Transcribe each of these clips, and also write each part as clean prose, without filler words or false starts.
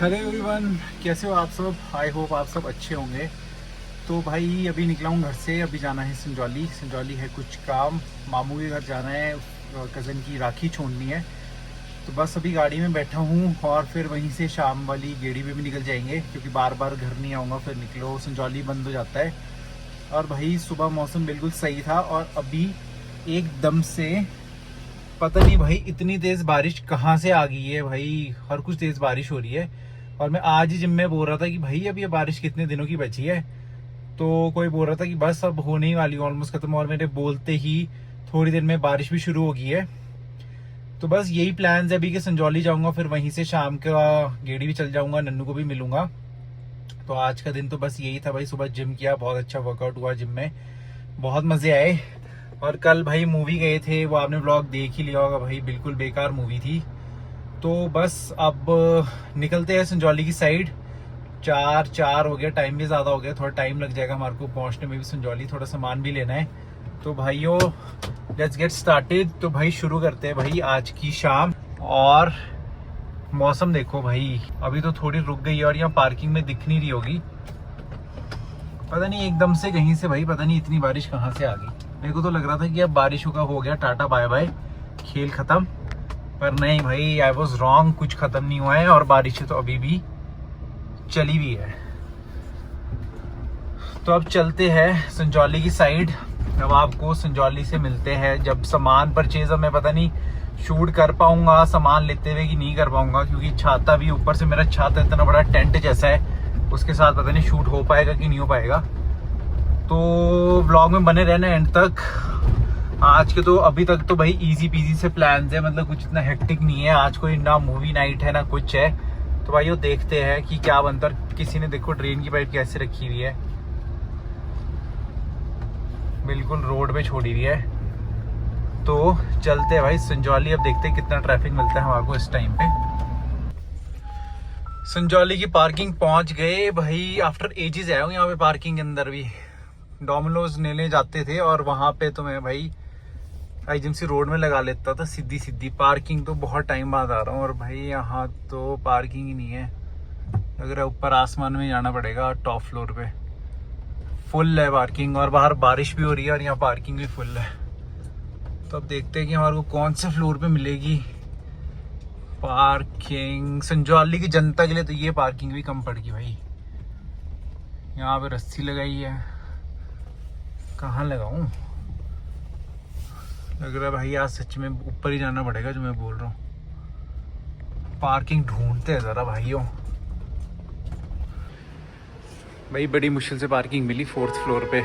Hello everyone, कैसे हो आप सब। आई होप आप सब अच्छे होंगे। तो भाई अभी निकला हूँ घर से। अभी जाना है संजौली। संजौली है कुछ काम, मामू के घर जाना है, कज़न की राखी छोड़नी है। तो बस अभी गाड़ी में बैठा हूँ और फिर वहीं से शाम वाली गेड़ी में भी निकल जाएंगे, क्योंकि बार बार घर नहीं आऊँगा। फिर निकलो संजौली बंद हो जाता है। और भाई सुबह मौसम बिल्कुल सही था और अभी एकदम से पता नहीं भाई इतनी तेज बारिश कहाँ से आ गई है। भाई हर कुछ तेज बारिश हो रही है। और मैं आज ही जिम में बोल रहा था कि भाई अब ये बारिश कितने दिनों की बची है। तो कोई बोल रहा था कि बस अब होने ही वाली, ऑलमोस्ट खत्म। और मेरे बोलते ही थोड़ी देर में बारिश भी शुरू हो गई है। तो बस यही प्लान है अभी कि संजौली जाऊंगा, फिर वहीं से शाम का गेड़ी भी चल जाऊंगा, नन्नू को भी मिलूंगा। तो आज का दिन तो बस यही था भाई। सुबह जिम किया, बहुत अच्छा वर्कआउट हुआ जिम में, बहुत मजे आए। और कल भाई मूवी गए थे, वो आपने व्लॉग देख ही लिया होगा भाई, बिल्कुल बेकार मूवी थी। तो बस अब निकलते हैं संजौली की साइड। चार चार हो गया, टाइम भी ज़्यादा हो गया, थोड़ा टाइम लग जाएगा हमारे को पहुंचने में भी संजौली, थोड़ा सामान भी लेना है। तो भाइयों लेट्स गेट स्टार्टेड। तो भाई शुरू करते हैं भाई आज की शाम। और मौसम देखो भाई, अभी तो थोड़ी रुक गई है और यहाँ पार्किंग में दिख नहीं रही होगी। पता नहीं एकदम से कहीं से भाई, पता नहीं इतनी बारिश कहाँ से आ गई। मेरे को तो लग रहा था कि अब बारिशों का हो गया टाटा बाय बाय, खेल खत्म। पर नहीं भाई, आई वॉज रॉन्ग, कुछ खत्म नहीं हुआ है और बारिशें तो अभी भी चली भी है। तो अब चलते हैं संजौली की साइड। अब आपको संजौली से मिलते हैं जब सामान परचेज। अब मैं पता नहीं शूट कर पाऊंगा सामान लेते हुए कि नहीं कर पाऊंगा, क्योंकि छाता भी, ऊपर से मेरा छाता इतना बड़ा टेंट जैसा है, उसके साथ पता नहीं शूट हो पाएगा कि नहीं हो पाएगा। तो व्लॉग में बने रहना एंड तक। आज के तो अभी तक तो भाई इजी पीजी से प्लान्स है, मतलब कुछ इतना हेक्टिक नहीं है। आज कोई ना मूवी नाइट है ना कुछ है। तो भाई वो देखते हैं कि क्या बनता है। किसी ने देखो ट्रेन की पाइप कैसे रखी हुई है, बिल्कुल रोड पे छोड़ी हुई है। तो चलते हैं भाई संजौली। अब देखते हैं कितना ट्रैफिक मिलता है हमारे को इस टाइम पे। संजौली की पार्किंग पहुंच गए भाई। आफ्टर एजेस आया हूँ यहाँ पे पार्किंग के अंदर भी। डोमिनोज लेने जाते थे और वहां पे तो मैं भाई आईजीएमसी रोड में लगा लेता था सीधी सीधी पार्किंग। तो बहुत टाइम बाद आ रहा हूँ और भाई यहाँ तो पार्किंग ही नहीं है। लग रहा है ऊपर आसमान में जाना पड़ेगा, टॉप फ्लोर पे फुल है पार्किंग। और बाहर बारिश भी हो रही है और यहाँ पार्किंग भी फुल है। तो अब देखते हैं कि हमारे को कौन से फ्लोर पे मिलेगी पार्किंग। संजौली की जनता के लिए तो ये पार्किंग भी कम पड़ गई भाई। यहाँ पे रस्सी लगाई है, कहाँ लगाऊं। लग रहा है भाई आज सच में ऊपर ही जाना पड़ेगा, जो मैं बोल रहा हूँ। पार्किंग ढूंढते हैं जरा भाइयों। भाई बड़ी मुश्किल से पार्किंग मिली 4th फ्लोर पे।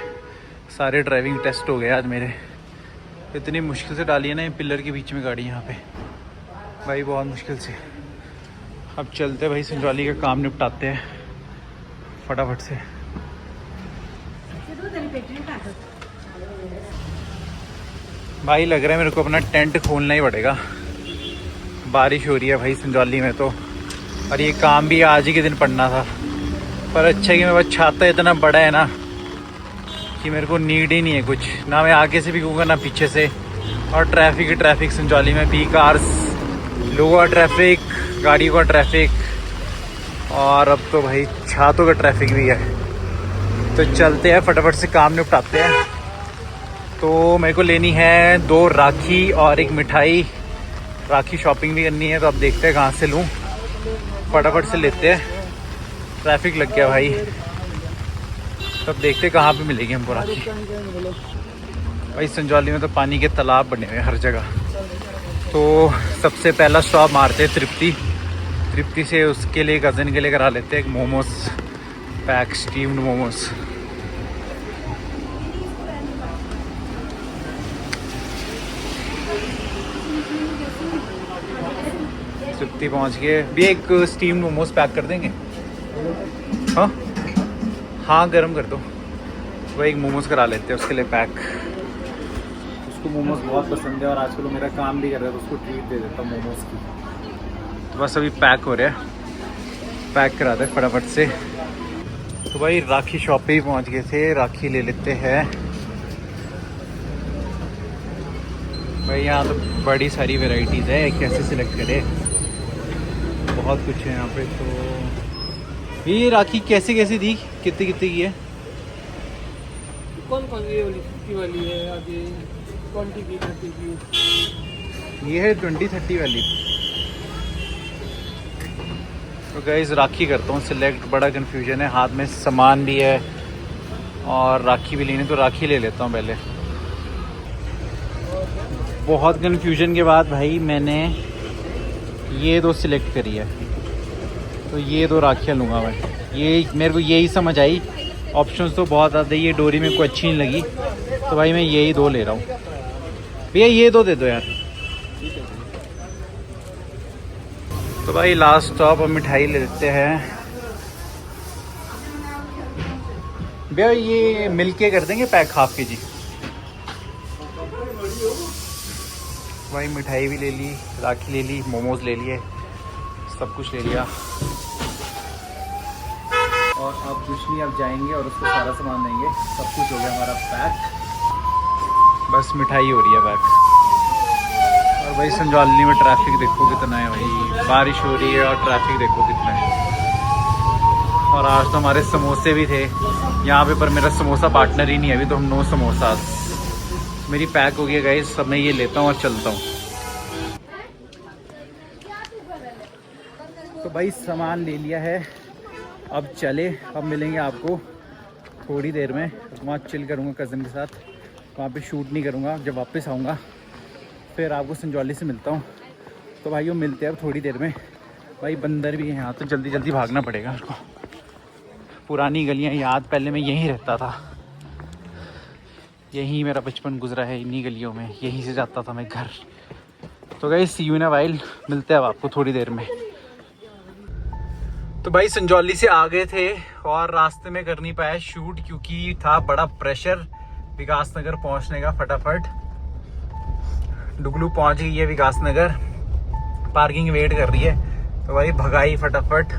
सारे ड्राइविंग टेस्ट हो गए आज मेरे। इतनी मुश्किल से डाली है ना ये पिलर के बीच में गाड़ी यहाँ पे, भाई बहुत मुश्किल से। अब चलते भाई संजौली का काम निपटाते हैं फटाफट से। भाई लग रहा है मेरे को अपना टेंट खोलना ही पड़ेगा। बारिश हो रही है भाई संजौली में तो, और ये काम भी आज ही के दिन पड़ना था। पर अच्छा कि मेरे पास छाता इतना बड़ा है ना कि मेरे को नीड ही नहीं है कुछ, ना मैं आगे से भीगूंगा ना पीछे से। और ट्रैफिक संजौली में भी, कार्स, लोगों का ट्रैफिक, गाड़ियों का ट्रैफिक, और अब तो भाई छातों का ट्रैफिक भी है। तो चलते हैं फटाफट से काम निपटाते हैं। तो मेरे को लेनी है 2 राखी और 1 मिठाई। राखी शॉपिंग भी करनी है, तो अब देखते हैं कहाँ से लूँ। फटाफट से लेते हैं, ट्रैफिक लग गया भाई। तब देखते हैं कहाँ पे मिलेगी हमको राखी। भाई संजौली में तो पानी के तालाब बने हुए हैं हर जगह। तो सबसे पहला स्टॉप मारते हैं तृप्ति से, उसके लिए कज़न के लिए करा लेते हैं एक मोमोज पैक, स्टीम्ड मोमोज। तृप्ति पहुंच गए भी। एक स्टीम्ड मोमोज पैक कर देंगे। हाँ गर्म कर दो। वह एक मोमोज करा लेते हैं उसके लिए पैक। उसको मोमोज बहुत पसंद है और आजकल मेरा काम भी कर रहा है, तो उसको ट्रीट दे देता हूँ मोमोज की। तो बस अभी पैक हो रहा है, पैक करा दे फटाफट से। तो भाई राखी शॉप पे ही पहुँच गए थे, राखी ले लेते हैं। भाई यहाँ तो बड़ी सारी वेराइटीज़ है, कैसे सिलेक्ट करें, बहुत कुछ है यहाँ पे। तो ये राखी कैसे कैसी दी, कितनी कितनी की है? कौन कौन सी वाली 50 वाली है, आगे 20 की 30 की? ये है 20-30 वाली। तो गाइस राखी करता हूँ सिलेक्ट, बड़ा कन्फ्यूजन है, हाथ में सामान भी है और राखी भी लेनी, तो राखी ले लेता हूँ पहले। बहुत कन्फ्यूजन के बाद भाई मैंने ये दो सिलेक्ट करी है, तो ये दो राखियाँ लूँगा मैं। ये मेरे को यही समझ आई, ऑप्शंस तो बहुत ज़्यादा, ये डोरी मेरे को अच्छी नहीं लगी, तो भाई मैं यही दो ले रहा हूँ। भैया ये दो दे दो यार। तो भाई लास्ट स्टॉप, हम मिठाई ले लेते हैं। भैया ये मिलके कर देंगे पैक हाफ के जी। भाई मिठाई भी ले ली, राखी ले ली, मोमोज ले लिए, सब कुछ ले लिया। और अब कुछ नहीं, अब जाएंगे और उसको सारा सामान देंगे। सब कुछ हो गया हमारा पैक, बस मिठाई हो रही है पैक। और भाई संजौली में ट्रैफिक देखो कितना है भाई, बारिश हो रही है और ट्रैफिक देखो कितना है। और आज तो हमारे समोसे भी थे यहाँ पे, पर मेरा समोसा पार्टनर ही नहीं है अभी, तो हम 9 समोसा। मेरी पैक हो गया गाइस, सब मैं ये लेता हूँ और चलता हूँ। तो भाई सामान ले लिया है, अब चले। अब मिलेंगे आपको थोड़ी देर में, वहाँ चिल करूँगा कज़न के साथ, वहाँ पे शूट नहीं करूँगा। जब वापस आऊँगा फिर आपको संजौली से मिलता हूँ। तो भाई वो मिलते हैं अब थोड़ी देर में। भाई बंदर भी है यहाँ, तो जल्दी जल्दी भागना पड़ेगा मेरे को। पुरानी गलियाँ याद, पहले मैं यहीं रहता था, यहीं मेरा बचपन गुजरा है, इन्हीं गलियों में, यहीं से जाता था मैं घर। तो guys see you in a while, मिलते हैं अब आपको थोड़ी देर में। तो भाई संजौली से आ गए थे और रास्ते में कर नहीं पाया शूट, क्योंकि था बड़ा प्रेशर विकास नगर पहुंचने का। फटाफट डुगलू पहुंच गई है विकास नगर, पार्किंग वेट कर रही है, तो भाई भगाई फटाफट।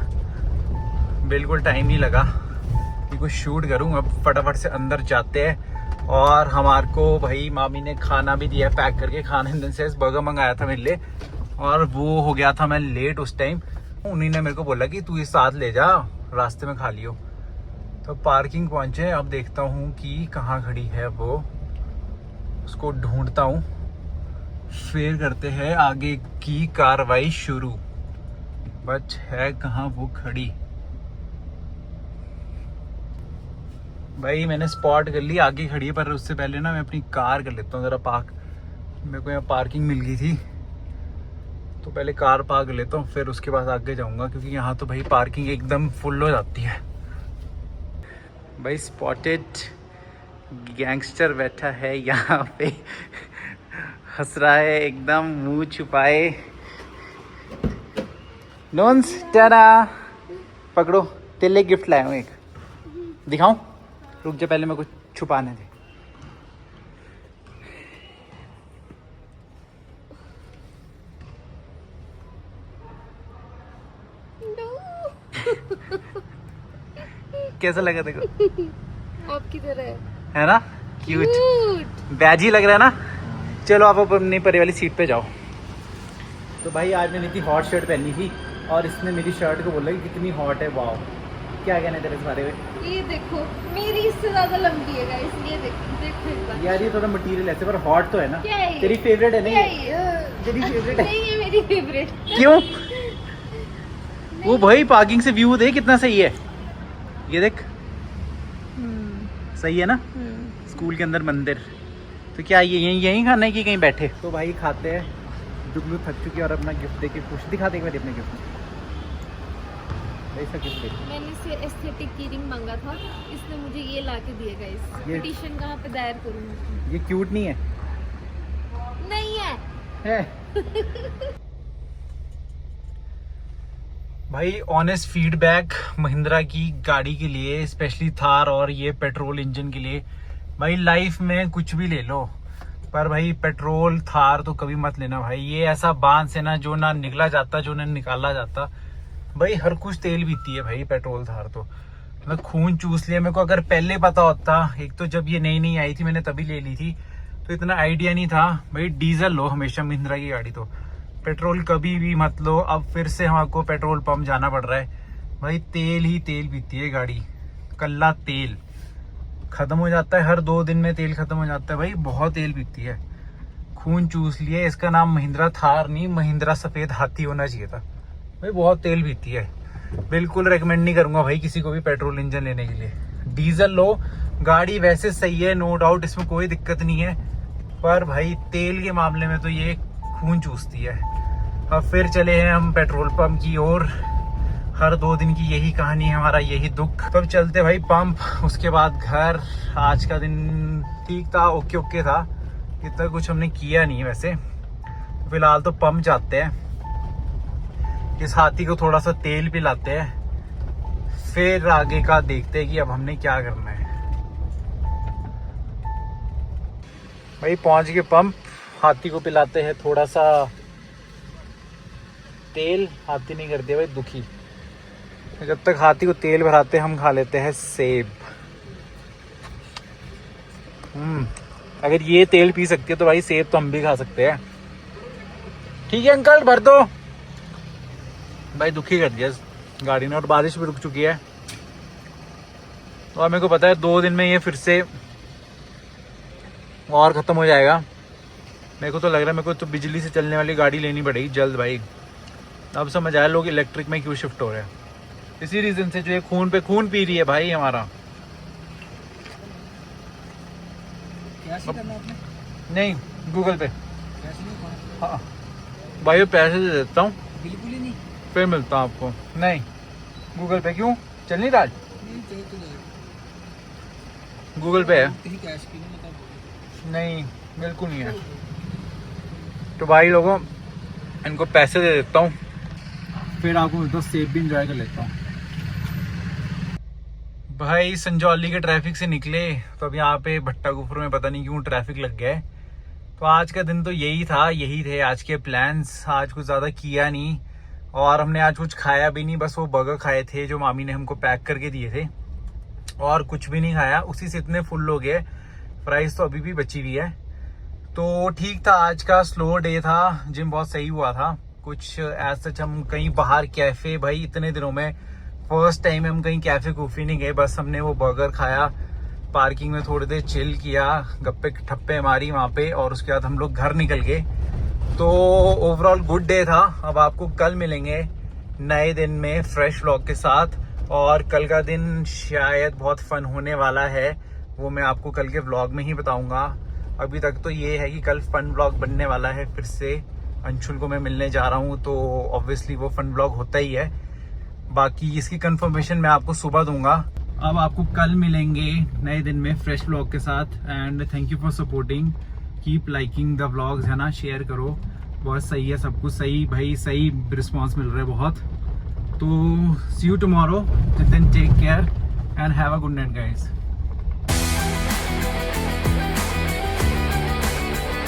बिल्कुल टाइम नहीं लगा कि कुछ शूट करूं। अब फटाफट से अंदर जाते हैं। और हमारे को भाई मामी ने खाना भी दिया पैक करके, खाना हिंदन से बर्गर मंगाया था मेरे लिए, और वो हो गया था मैं लेट उस टाइम। उन्हीं ने मेरे को बोला कि तू इस साथ ले जा, रास्ते में खा लियो। तो पार्किंग पहुंचे, अब देखता हूँ कि कहाँ खड़ी है वो, उसको ढूंढता हूँ, फिर करते हैं आगे की कार्रवाई शुरू। बच है कहाँ वो खड़ी। भाई मैंने स्पॉट कर ली, आगे खड़ी है, पर उससे पहले ना मैं अपनी कार कर लेता हूँ ज़रा पार्क। मेरे को यहाँ पार्किंग मिल गई थी, तो पहले कार पार्क कर लेता हूँ, फिर उसके बाद आगे जाऊँगा, क्योंकि यहाँ तो भाई पार्किंग एकदम फुल हो जाती है। भाई स्पॉटेड, गैंगस्टर बैठा है यहाँ पे, हंस रहा है एकदम मुंह छुपाए। नॉन्स टारा, पकड़ो, तेरे लिए गिफ्ट लाया हूँ एक, दिखाऊं? रुक जा, पहले मैं कुछ छुपाने दे। कैसा लगा देखो? आपकी तरह है ना, क्यूट बैजी लग रहा है ना। चलो आप अपनी परी वाली सीट पे जाओ। तो भाई आज मैंने इतनी हॉट शर्ट पहनी थी और इसने मेरी शर्ट को बोला कि कितनी हॉट है। वाह, क्या कहना है तेरे इस बारे में? ये देखो, मेरी इससे ज्यादा लंबी है गाइस, ये देखो देखो एक बार। यार ये थोड़ा मटेरियल ऐसे, पर हॉट तो है ना। क्या है ये? तेरी फेवरेट है ना क्या ये? है? तेरी फेवरेट है? नहीं, ये मेरी फेवरेट। क्यों? वो भाई पार्किंग से व्यू देख कितना सही है, ये देख। सही है ना, स्कूल के अंदर मंदिर। तो क्या ये यहीं खाना है कि कहीं बैठे? तो भाई खाते हैं। जुगलू थक चुकी है और अपना गिफ्ट देके खुश। दिखाते हैं अपने गिफ्ट, ऐसा गिफ्ट देख। मैंने इससे एस्थेटिक की रिंग मांगा था, इसने मुझे ये ला के दिया गाइस। ये- पिटीशन कहाँ पे दायर करूँ? ये क्यूट नहीं है? नहीं है। है भाई ऑनेस्ट फीडबैक महिंद्रा की गाड़ी के लिए, स्पेशली थार और ये पेट्रोल इंजन के लिए। भाई लाइफ में कुछ भी ले लो, पर भाई पेट्रोल थार तो कभी मत लेना भाई। ये ऐसा बांध से ना जो ना निकला जाता, जो ना निकाला जाता। भाई हर कुछ तेल पीती है भाई पेट्रोल थार, तो मतलब खून चूस लिया। मेरे को अगर पहले पता होता, एक तो जब ये नई नई आई थी मैंने तभी ले ली थी, तो इतना आइडिया नहीं था। भाई डीजल लो हमेशा महिंद्रा की गाड़ी, तो पेट्रोल कभी भी मत लो। अब फिर से हमको पेट्रोल पंप जाना पड़ रहा है, भाई तेल ही तेल पीती है गाड़ी, कल्ला तेल खत्म हो जाता है, हर 2 दिन में तेल खत्म हो जाता है भाई, बहुत तेल पीती है, खून चूस लिए। इसका नाम महिंद्रा थार नहीं, महिंद्रा सफेद हाथी होना चाहिए था भाई, बहुत तेल पीती है। बिल्कुल रेकमेंड नहीं करूंगा भाई किसी को भी पेट्रोल इंजन लेने के लिए, डीजल लो, गाड़ी वैसे सही है नो डाउट, इसमें कोई दिक्कत नहीं है, पर भाई तेल के मामले में तो ये खून चूसती है। अब फिर चले हैं हम पेट्रोल पंप की ओर, हर 2 दिन की यही कहानी है, हमारा यही दुख। तब चलते भाई पंप, उसके बाद घर। आज का दिन ठीक था, ओके ओके था, इतना कुछ हमने किया नहीं वैसे। फिलहाल तो पंप जाते हैं, इस हाथी को थोड़ा सा तेल पिलाते हैं, फिर आगे का देखते हैं कि अब हमने क्या करना है। भाई पहुंच गए पंप, हाथी को पिलाते हैं थोड़ा सा तेल, हाथी नहीं कर दिया भाई दुखी। जब तक हाथी को तेल भराते हम खा लेते हैं सेब। अगर ये तेल पी सकती है तो भाई सेब तो हम भी खा सकते हैं। ठीक है अंकल भर दो। भाई दुखी कर दिया गाड़ी ने, और बारिश भी रुक चुकी है, और मेरे को पता है 2 दिन में ये फिर से और ख़त्म हो जाएगा। मेरे को तो लग रहा है मेरे को तो बिजली से चलने वाली गाड़ी लेनी पड़ेगी जल्द भाई। अब समझ आया लोग इलेक्ट्रिक में क्यों शिफ्ट हो रहे हैं, इसी रीज़न से जो ये खून पे खून पी रही है भाई हमारा। कैसे करना आपने? नहीं गूगल पे। कैसे नहीं करना? हाँ भाई मैं पैसे दे देता हूँ, बिल्कुल ही नहीं। फिर मिलता हूँ आपको। नहीं गूगल पे क्यों, चल नहीं रहा? नहीं चाहिए तो जाएगा। गूगल पे है। कहीं कैश की नहीं मतलब। नहीं बिल्कुल नहीं है। तो भाई लोगों इनको पैसे दे देता हूँ, फिर आपको तो सेब भी इंजॉय कर लेता हूँ। भाई संजौली के ट्रैफिक से निकले तो अब यहाँ पे भट्टा गुफर में पता नहीं क्यों ट्रैफिक लग गया है। तो आज का दिन तो यही था, यही थे आज के प्लान्स। आज कुछ ज़्यादा किया नहीं, और हमने आज कुछ खाया भी नहीं, बस वो बर्गर खाए थे जो मामी ने हमको पैक करके दिए थे, और कुछ भी नहीं खाया। उसी से इतने फुल हो गए, प्राइस तो अभी भी बची हुई है। तो ठीक था, आज का स्लो डे था, जिम बहुत सही हुआ था। कुछ एज सच हम कहीं बाहर कैफे, भाई इतने दिनों में फर्स्ट टाइम हम कहीं कैफे कूफी नहीं गए, बस हमने वो बर्गर खाया, पार्किंग में थोड़ी देर चिल किया, गप्पे ठप्पे मारी वहाँ पे, और उसके बाद हम लोग घर निकल गए। तो ओवरऑल गुड डे था। अब आपको कल मिलेंगे नए दिन में फ्रेश व्लॉग के साथ, और कल का दिन शायद बहुत फन होने वाला है, वो मैं आपको कल के व्लॉग में ही बताऊंगा। अभी तक तो ये है कि कल फन व्लॉग बनने वाला है, फिर से अंशुल को मैं मिलने जा रहा हूँ, तो ऑब्वियसली वो फन व्लॉग होता ही है। बाकी इसकी कंफर्मेशन मैं आपको सुबह दूंगा। अब आपको कल मिलेंगे नए दिन में फ्रेश व्लॉग के साथ, and thank you for supporting, keep liking the vlogs, है ना, शेयर करो, बहुत सही है, सब कुछ सही भाई, सही रिस्पॉन्स मिल रहा है बहुत। तो see you tomorrow, till then take care and have a good night guys.